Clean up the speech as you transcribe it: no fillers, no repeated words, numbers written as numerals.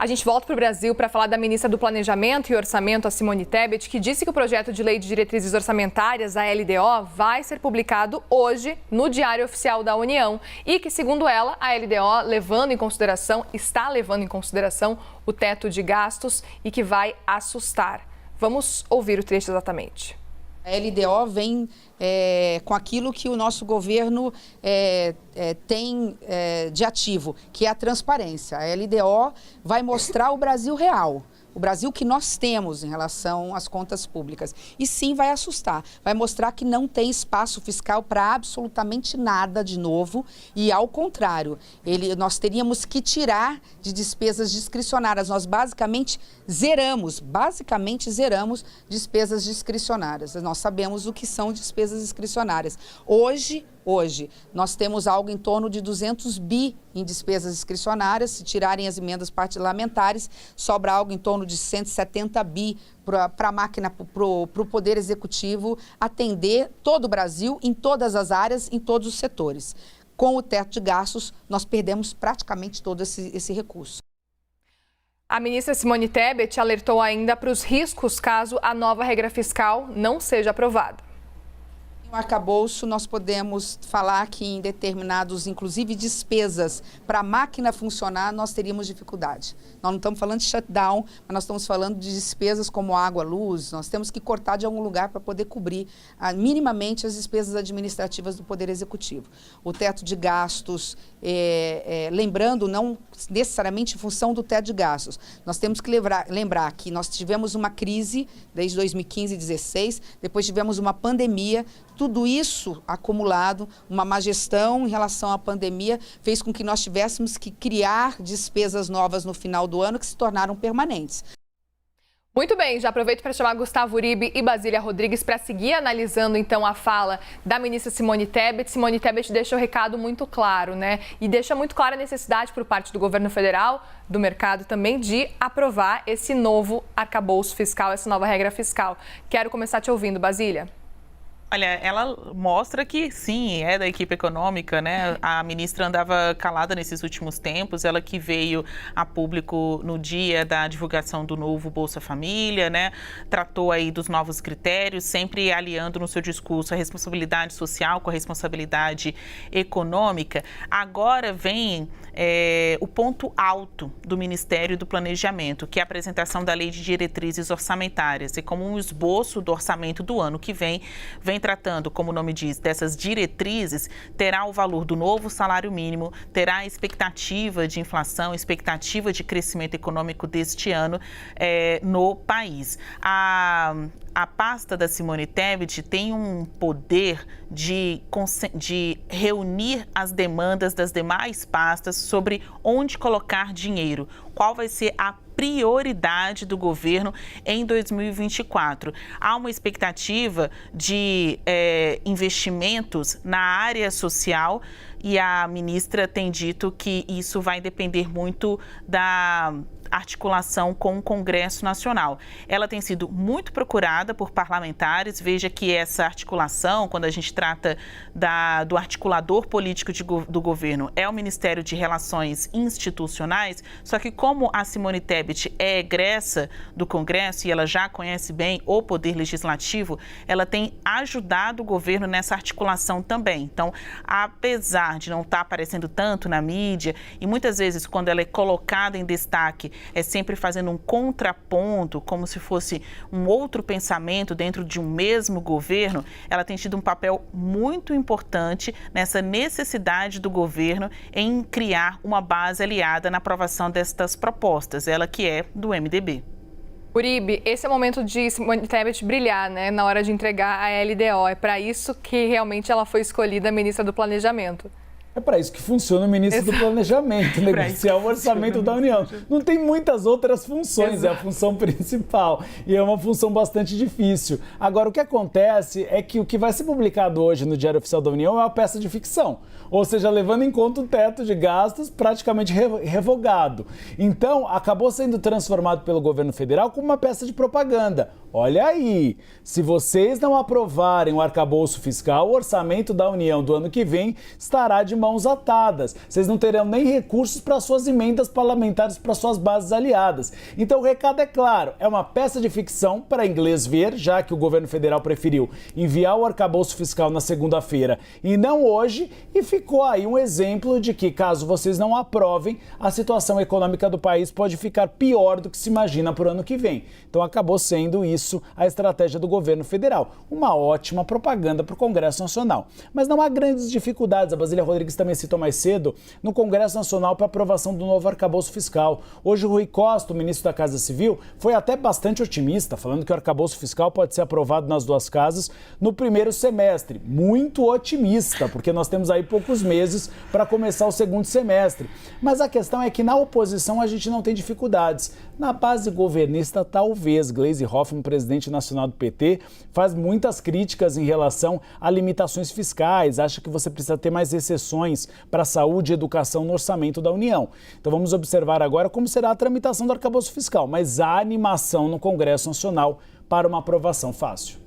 A gente volta para o Brasil para falar da ministra do Planejamento e Orçamento, a Simone Tebet, que disse que o projeto de lei de diretrizes orçamentárias, a LDO, vai ser publicado hoje no Diário Oficial da União e que, segundo ela, a LDO está levando em consideração o teto de gastos e que vai assustar. Vamos ouvir o trecho exatamente. A LDO vem com aquilo que o nosso governo tem de ativo, que é a transparência. A LDO vai mostrar o Brasil real, o Brasil que nós temos em relação às contas públicas. E sim, vai assustar, vai mostrar que não tem espaço fiscal para absolutamente nada de novo e, ao contrário, nós teríamos que tirar de despesas discricionárias. Nós basicamente zeramos despesas discricionárias. Nós sabemos o que são despesas discricionárias. Hoje, nós temos algo em torno de 200 bi em despesas discricionárias. Se tirarem as emendas parlamentares, sobra algo em torno de 170 bi para a máquina, para o Poder Executivo atender todo o Brasil, em todas as áreas, em todos os setores. Com o teto de gastos, nós perdemos praticamente todo esse recurso. A ministra Simone Tebet alertou ainda para os riscos caso a nova regra fiscal não seja aprovada. No arcabouço, nós podemos falar que em determinados, inclusive despesas, para a máquina funcionar, nós teríamos dificuldade. Nós não estamos falando de shutdown, mas nós estamos falando de despesas como água, luz. Nós temos que cortar de algum lugar para poder cobrir minimamente as despesas administrativas do Poder Executivo. O teto de gastos, lembrando, não necessariamente em função do teto de gastos. Nós temos que lembrar que nós tivemos uma crise desde 2015 e 2016, depois tivemos uma pandemia. Tudo isso acumulado, uma má gestão em relação à pandemia, fez com que nós tivéssemos que criar despesas novas no final do ano que se tornaram permanentes. Muito bem, já aproveito para chamar Gustavo Uribe e Basília Rodrigues para seguir analisando então a fala da ministra Simone Tebet. Simone Tebet deixa o recado muito claro, né? E deixa muito clara a necessidade por parte do governo federal, do mercado também, de aprovar esse novo arcabouço fiscal, essa nova regra fiscal. Quero começar te ouvindo, Basília. Olha, ela mostra que sim, é da equipe econômica, né? A ministra andava calada nesses últimos tempos, ela que veio a público no dia da divulgação do novo Bolsa Família, né? Tratou aí dos novos critérios, sempre aliando no seu discurso a responsabilidade social com a responsabilidade econômica. Agora vem o ponto alto do Ministério do Planejamento, que é a apresentação da Lei de Diretrizes Orçamentárias, e como um esboço do orçamento do ano que vem tratando, como o nome diz, dessas diretrizes, terá o valor do novo salário mínimo, terá a expectativa de inflação, expectativa de crescimento econômico deste ano no país. A pasta da Simone Tebet tem um poder de reunir as demandas das demais pastas sobre onde colocar dinheiro, qual vai ser a prioridade do governo em 2024. Há uma expectativa de investimentos na área social e a ministra tem dito que isso vai depender muito da articulação com o Congresso Nacional. Ela tem sido muito procurada por parlamentares. Veja que essa articulação, quando a gente trata do articulador político do governo, é o Ministério de Relações Institucionais, só que como a Simone Tebet é egressa do Congresso e ela já conhece bem o Poder Legislativo, ela tem ajudado o governo nessa articulação também. Então, apesar de não estar aparecendo tanto na mídia, e muitas vezes quando ela é colocada em destaque, é sempre fazendo um contraponto, como se fosse um outro pensamento dentro de um mesmo governo, ela tem tido um papel muito importante nessa necessidade do governo em criar uma base aliada na aprovação destas propostas, ela que é do MDB. Uribe, esse é o momento de Simone Tebet brilhar, né, na hora de entregar a LDO. É para isso que realmente ela foi escolhida ministra do Planejamento. É para isso que funciona o ministro do Planejamento, negociar o orçamento da União. Não tem muitas outras funções, é a função principal e é uma função bastante difícil. Agora, o que acontece é que o que vai ser publicado hoje no Diário Oficial da União é uma peça de ficção, ou seja, levando em conta o teto de gastos praticamente revogado. Então, acabou sendo transformado pelo governo federal como uma peça de propaganda. olha aí, se vocês não aprovarem o arcabouço fiscal, o orçamento da União do ano que vem estará de mãos atadas. Vocês não terão nem recursos para suas emendas parlamentares, para suas bases aliadas. Então o recado é claro, é uma peça de ficção para inglês ver, já que o governo federal preferiu enviar o arcabouço fiscal na segunda-feira e não hoje, e ficou aí um exemplo de que, caso vocês não aprovem, a situação econômica do país pode ficar pior do que se imagina para o ano que vem. Então acabou sendo isso a estratégia do governo federal. Uma ótima propaganda para o Congresso Nacional. Mas não há grandes dificuldades, a Basília Rodrigues também citou mais cedo, no Congresso Nacional para aprovação do novo arcabouço fiscal. Hoje o Rui Costa, o ministro da Casa Civil, foi até bastante otimista, falando que o arcabouço fiscal pode ser aprovado nas duas casas no primeiro semestre. Muito otimista, porque nós temos aí poucos meses para começar o segundo semestre. Mas a questão é que na oposição a gente não tem dificuldades. Na base governista, talvez. Gleisi Hoffmann, presidente nacional do PT, faz muitas críticas em relação a limitações fiscais, acha que você precisa ter mais exceções para saúde e educação no orçamento da União. Então vamos observar agora como será a tramitação do arcabouço fiscal, mas há animação no Congresso Nacional para uma aprovação fácil.